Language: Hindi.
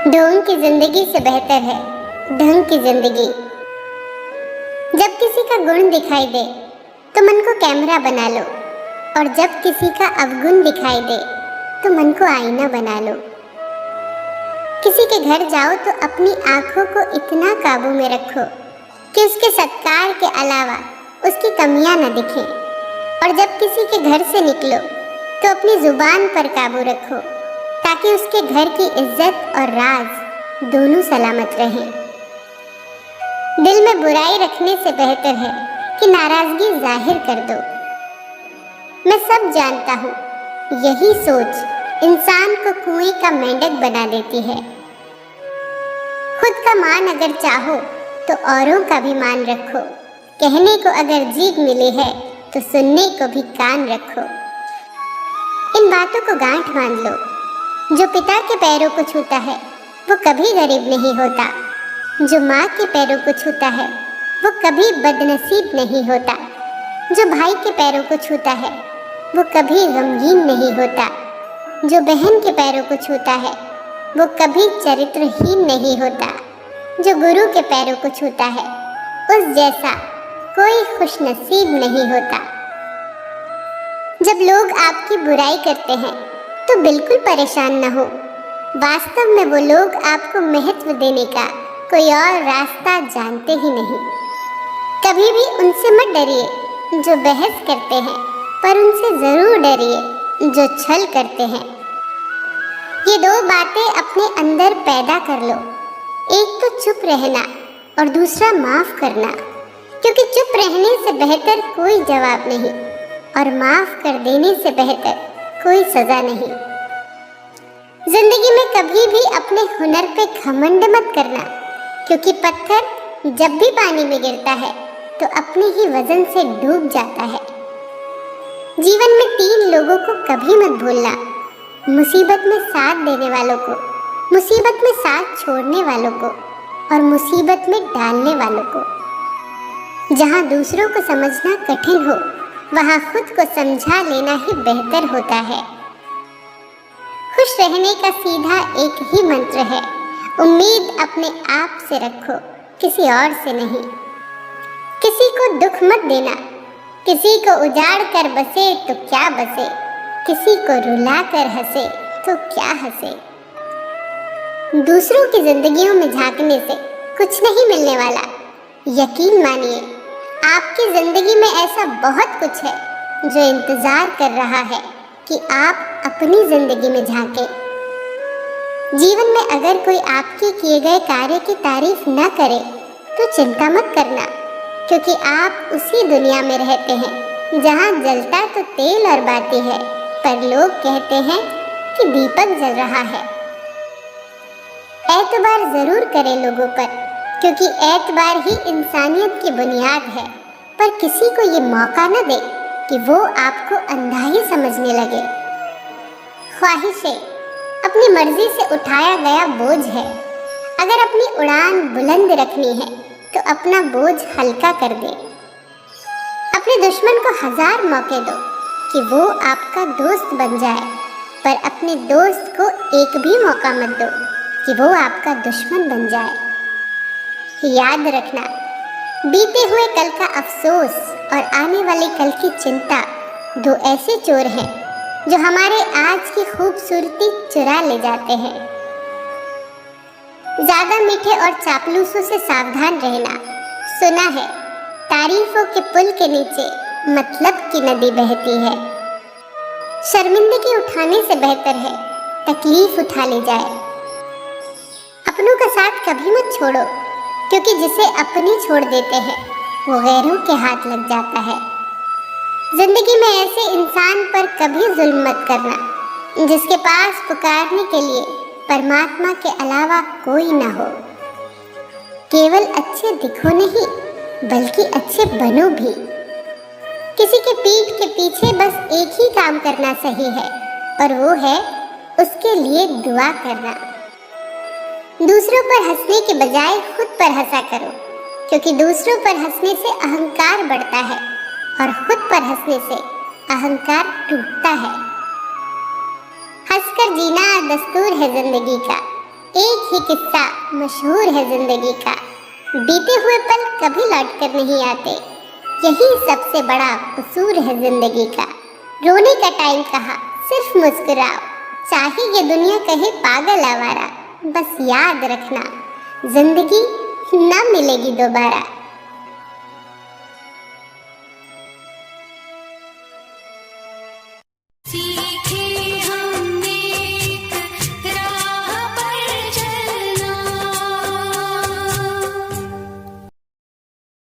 ढोंग की जिंदगी से बेहतर है ढंग की जिंदगी। जब किसी का गुण दिखाई दे तो मन को कैमरा बना लो, और जब किसी का अवगुण दिखाई दे तो मन को आईना बना लो। किसी के घर जाओ तो अपनी आंखों को इतना काबू में रखो कि उसके सत्कार के अलावा उसकी कमियां न दिखें, और जब किसी के घर से निकलो तो अपनी जुबान पर काबू रखो ताकि उसके घर की इज्जत और राज दोनों सलामत रहें। दिल में बुराई रखने से बेहतर है कि नाराजगी जाहिर कर दो। मैं सब जानता हूँ, यही सोच इंसान को कुएं का मेंढक बना देती है। खुद का मान अगर चाहो तो औरों का भी मान रखो। कहने को अगर जीभ मिली है तो सुनने को भी कान रखो। इन बातों को गांठ बांध लो। जो पिता के पैरों को छूता है वो कभी गरीब नहीं होता। जो माँ के पैरों को छूता है वो कभी बदनसीब नहीं होता। जो भाई के पैरों को छूता है वो कभी गमगीन नहीं होता। जो बहन के पैरों को छूता है वो कभी चरित्रहीन नहीं होता। जो गुरु के पैरों को छूता है उस जैसा कोई खुशनसीब नहीं होता। जब लोग आपकी बुराई करते हैं तो बिल्कुल परेशान न हो। वास्तव में वो लोग आपको महत्व देने का कोई और रास्ता जानते ही नहीं। कभी भी उनसे मत डरिए जो बहस करते हैं, पर उनसे जरूर डरिए जो छल करते हैं। ये दो बातें अपने अंदर पैदा कर लो। एक तो चुप रहना और दूसरा माफ करना, क्योंकि चुप रहने से बेहतर कोई जवाब नहीं और माफ कर देने से बेहतर कोई सजा नहीं। जिंदगी में कभी भी अपने हुनर पे घमंड मत करना, क्योंकि पत्थर जब भी पानी में गिरता है तो अपने ही वजन से डूब जाता है। जीवन में 3 लोगों को कभी मत भूलना: मुसीबत में साथ देने वालों को, मुसीबत में साथ छोड़ने वालों को और मुसीबत में डालने वालों को। जहाँ दूसरों को समझना कठिन हो वहाँ खुद को समझा लेना ही बेहतर होता है। खुश रहने का सीधा एक ही मंत्र है: उम्मीद अपने आप से रखो, किसी और से नहीं। किसी को दुख मत देना। किसी को उजाड़ कर बसे तो क्या बसे, किसी को रुला कर हंसे तो क्या हंसे। दूसरों की जिंदगियों में झांकने से कुछ नहीं मिलने वाला। यकीन मानिए, आपकी जिंदगी में ऐसा बहुत कुछ है जो इंतजार कर रहा है कि आप अपनी जिंदगी में झांकें। जीवन में अगर कोई आपके किए गए कार्य की तारीफ न करे तो चिंता मत करना, क्योंकि आप उसी दुनिया में रहते हैं जहां जलता तो तेल और बाती है, पर लोग कहते हैं कि दीपक जल रहा है। एतबार जरूर करें लोगों पर, क्योंकि एतबार ही इंसानियत की बुनियाद है, पर किसी को ये मौका न दे कि वो आपको अंधा ही समझने लगे। ख्वाहिशें अपनी मर्जी से उठाया गया बोझ है। अगर अपनी उड़ान बुलंद रखनी है तो अपना बोझ हल्का कर दे। अपने दुश्मन को 1000 मौके दो कि वो आपका दोस्त बन जाए, पर अपने दोस्त को एक भी मौका मत दो कि वो आपका दुश्मन बन जाए। याद रखना, बीते हुए कल का अफसोस और आने वाले कल की चिंता 2 ऐसे चोर हैं जो हमारे आज की खूबसूरती चुरा ले जाते हैं। ज्यादा मीठे और चापलूसों से सावधान रहना। सुना है तारीफों के पुल के नीचे मतलब की नदी बहती है। शर्मिंदगी उठाने से बेहतर है तकलीफ उठा ली जाए। अपनों का साथ कभी मत छोड़ो, क्योंकि जिसे अपने छोड़ देते हैं वो गैरों के हाथ लग जाता है। जिंदगी में ऐसे इंसान पर कभी जुल्म मत करना जिसके पास पुकारने के लिए परमात्मा के अलावा कोई ना हो। केवल अच्छे दिखो नहीं, बल्कि अच्छे बनो भी। किसी के पीठ के पीछे बस एक ही काम करना सही है, और वो है उसके लिए दुआ करना। दूसरों पर हंसने के बजाय खुद पर हंसा करो, क्योंकि दूसरों पर हंसने से अहंकार बढ़ता है और खुद पर हंसने से अहंकार टूटता है। हंसकर जीना दस्तूर है जिंदगी का, एक ही किस्सा मशहूर है जिंदगी का, बीते हुए पल कभी लौट कर नहीं आते, यही सबसे बड़ा कसूर है जिंदगी का। रोने का टाइम कहा, सिर्फ मुस्कुराओ, चाहे ये दुनिया कहे पागल आवारा, बस याद रखना जिंदगी ना मिलेगी दोबारा। सीखे